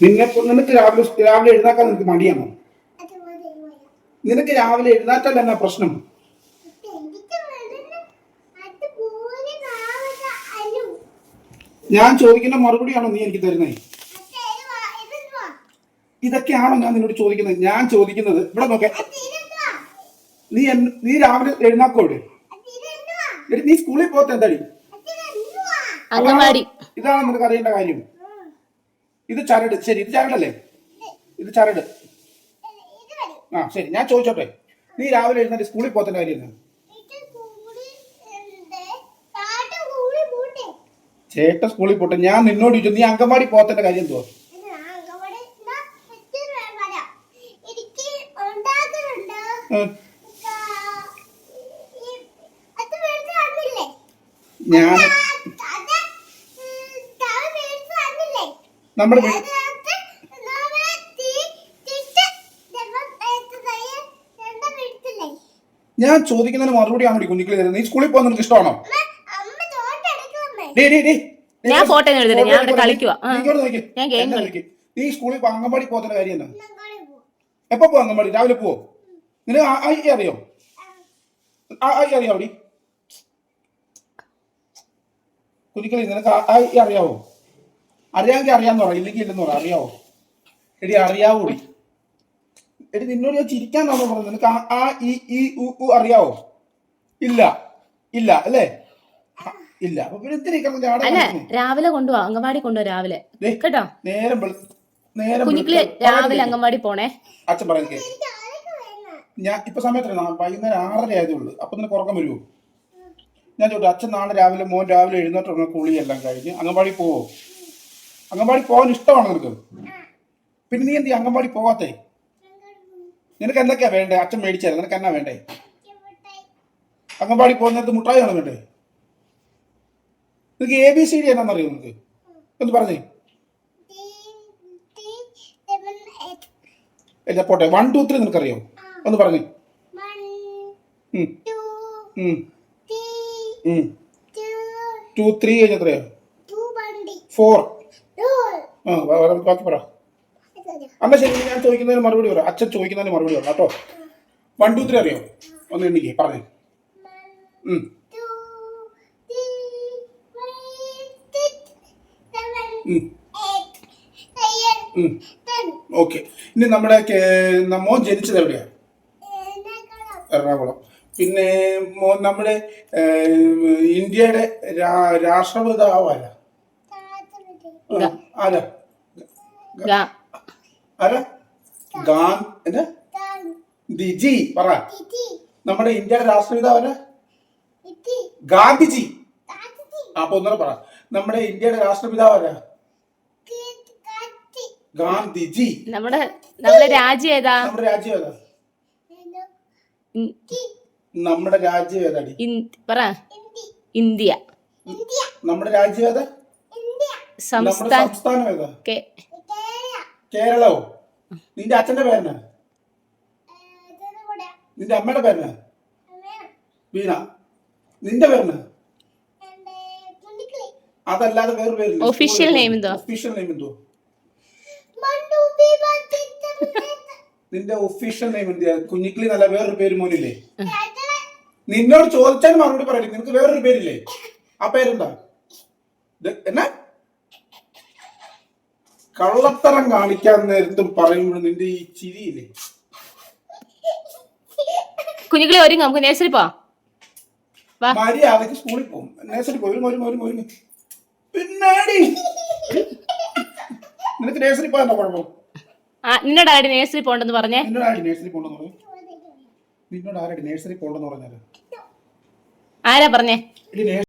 നിനക്ക് രാവിലെ എഴുന്നേക്കാൻ നിനക്ക് മടിയാണോ? നിനക്ക് രാവിലെ എഴുന്നേറ്റല്ല എന്നാ പ്രശ്നം? ഞാൻ ചോദിക്കുന്ന മറുപടിയാണോ നീ എനിക്ക് തരുന്നേ? ഇതൊക്കെയാണോ ഞാൻ നിന്നോട് ചോദിക്കുന്നത്? ഞാൻ ചോദിക്കുന്നത് ഇവിടെ നോക്കേ, നീ രാവിലെ എഴുന്നേക്കോടെ? നീ സ്കൂളിൽ പോകത്തെ എന്താടി? ഇതാണ് നിനക്ക് അറിയേണ്ട കാര്യം. ഇത് ചരട്, ശരി, ഇത് ചരടല്ലേ? ഇത് ചരട്. ആ ശരി, ഞാൻ ചോദിച്ചോട്ടെ, നീ രാവിലെ എഴുന്നേറ്റ് സ്കൂളിൽ പോകത്തിന്റെ കാര്യം എന്താ? ചേട്ടൻ സ്കൂളിൽ പോട്ടെ, ഞാൻ നിന്നോട് ചോദിച്ചു നീ അങ്കൻവാടി പോകത്തിന്റെ കാര്യം എന്തുവാ? ഞാൻ നമ്മുടെ ഞാൻ ചോദിക്കുന്നതിന് മറുപടിയാണോ കുഞ്ഞിക്കിളി തരുന്നത്? നീ സ്കൂളിൽ പോകുന്ന നിനക്ക് ഇഷ്ടമാണോ? ഞാൻ ഫോട്ടോ നീ സ്കൂളിൽ അംഗൻവാടി പോകുന്ന കാര്യം എന്താ? എപ്പോ പോ അംഗൻവാടി? രാവിലെ പോവോ? നിനക്ക് അറിയോ? അറിയാവോ അവിടെ കുഞ്ഞിക്കിളി? നിനക്ക് അറിയാവോ? അറിയാമെങ്കിൽ അറിയാന്ന് പറ, ഇല്ലെങ്കിൽ ഇല്ലെന്ന് പറ. അറിയാവോ? എടി അറിയാവോ? എടി നിന്നോട് ഞാൻ ചിരിക്കാന്നാണോ പറഞ്ഞത്? നിനക്ക് അറിയാവോ? ഇല്ല ഇല്ല അല്ലേ? ഇല്ല. അപ്പൊ പിന്നെ എന്തിനാ രാവിലെ കൊണ്ടുപോവാ, അംഗൻവാടി കൊണ്ടുപോവാ രാവിലെ കേട്ടോ. നേരം രാവിലെ അംഗൻവാടി പോണേ. അച്ഛൻ പറയുന്നത് ഞാൻ ഇപ്പൊ സമയത്ത് വൈകുന്നേരം 6:30 ആയതേ ഉള്ളൂ. അപ്പൊ നിനക്ക് ഉറക്കം വരുമോ? ഞാൻ ചോദിച്ചു, അച്ഛൻ നാളെ രാവിലെ മോൻ രാവിലെ എഴുന്നേറ്റ് കുളിയെല്ലാം കഴിഞ്ഞ് അംഗൻവാടി പോവോ? അംഗൻവാടി പോകാൻ ഇഷ്ടമാണോ നിനക്ക്? പിന്നെ നീ എന്ത് അംഗൻവാടി പോവാത്തേ? നിനക്ക് എന്തൊക്കെയാ വേണ്ടേ? അച്ഛൻ മേടിച്ചാൽ നിനക്ക് എന്നാ വേണ്ടേ? അംഗൻവാടി പോകുന്നത് മുട്ടായിയാണോ വേണ്ടേ? നിനക്ക് ABCD എന്നാന്നറിയോ? നിനക്ക് എന്ന് പറഞ്ഞേ. അല്ല പോട്ടെ, 1 2 3 നിനക്കറിയോ? ഒന്ന് പറഞ്ഞേ. 2 3 കഴിഞ്ഞ എത്രയോ? 4. ബാക്കി പറ. അല്ല ശരി, ഞാൻ ചോദിക്കുന്നതിന് മറുപടി പറ. അച്ഛൻ ചോദിക്കുന്നതിന് മറുപടി പറ കേട്ടോ. 1 2 3 അറിയോ? ഒന്ന് എണ്ണിക്കേ, പറഞ്ഞേ. ഓക്കെ. ഇനി നമ്മുടെ മോൻ ജനിച്ചത് എവിടെയാ? എറണാകുളം. പിന്നെ മോൻ നമ്മുടെ ഇന്ത്യയുടെ രാഷ്ട്രപിതാവ് ആരാ? ആരാ? ഗാന്ധിജി പറ. നമ്മുടെ ഇന്ത്യയുടെ രാഷ്ട്രപിതാവ് ആരാ? ഗാന്ധിജി. അപ്പൊ ഒന്നുകൂടെ പറ. നമ്മുടെ ഇന്ത്യയുടെ രാഷ്ട്രപിതാവ് ആരാ? ഗാന്ധിജി. നമ്മുടെ രാജ്യം ഏതാ? നമ്മുടെ രാജ്യം ഏതാ? നമ്മുടെ രാജ്യം ഏതാടി? പറ. ഇന്ത്യ. നമ്മുടെ രാജ്യം ഏതാ? സംസ്ഥാനം ഏതാ? കേരളവും. നിന്റെ അച്ഛന്റെ പേരെന്നാ? നിന്റെ അമ്മയുടെ പേരെന്നാ? വീണ. നിന്റെ പേരെന്നാ? അതല്ലാതെ വേറൊരു പേരില്ല. ഒഫീഷ്യൽ നെയിം എന്തോ? ഒഫീഷ്യൽ നെയിം എന്തോ? നിന്റെ ഒഫീഷ്യൽ നെയിം എന്തിയാ? കുഞ്ഞിക്കിളി നല്ല വേറൊരു പേര് മോനില്ലേ? നിന്നോട് ചോദിച്ചാൽ മറുപടി പറയട്ടെ. നിനക്ക് വേറൊരു പേരില്ലേ? ആ പേരെന്താ? എന്നാ കള്ളത്തരം കാണിക്കാൻ നേരത്തും പറയുമ്പോൾ നിന്റെ ഈ ചിരിയില്ലേ? കുഞ്ഞിക്കിളി ഒരുങ്ങ, നമുക്ക് നേഴ്സറി പോവാം. മര്യാദക്ക് സ്കൂളിൽ പോകും. നേഴ്സറി പോയി പിന്നാടി നിനക്ക് നേഴ്സറി പോകാൻ കുഴപ്പം? നിന്നോട് ആരുടെ നേഴ്സറി പോണ്ടെന്ന് പറഞ്ഞേ? നിന്നോട് ആരാടി നേഴ്സറി പോണ്ടെന്ന് പറഞ്ഞാല്? ആരാ പറഞ്ഞേ?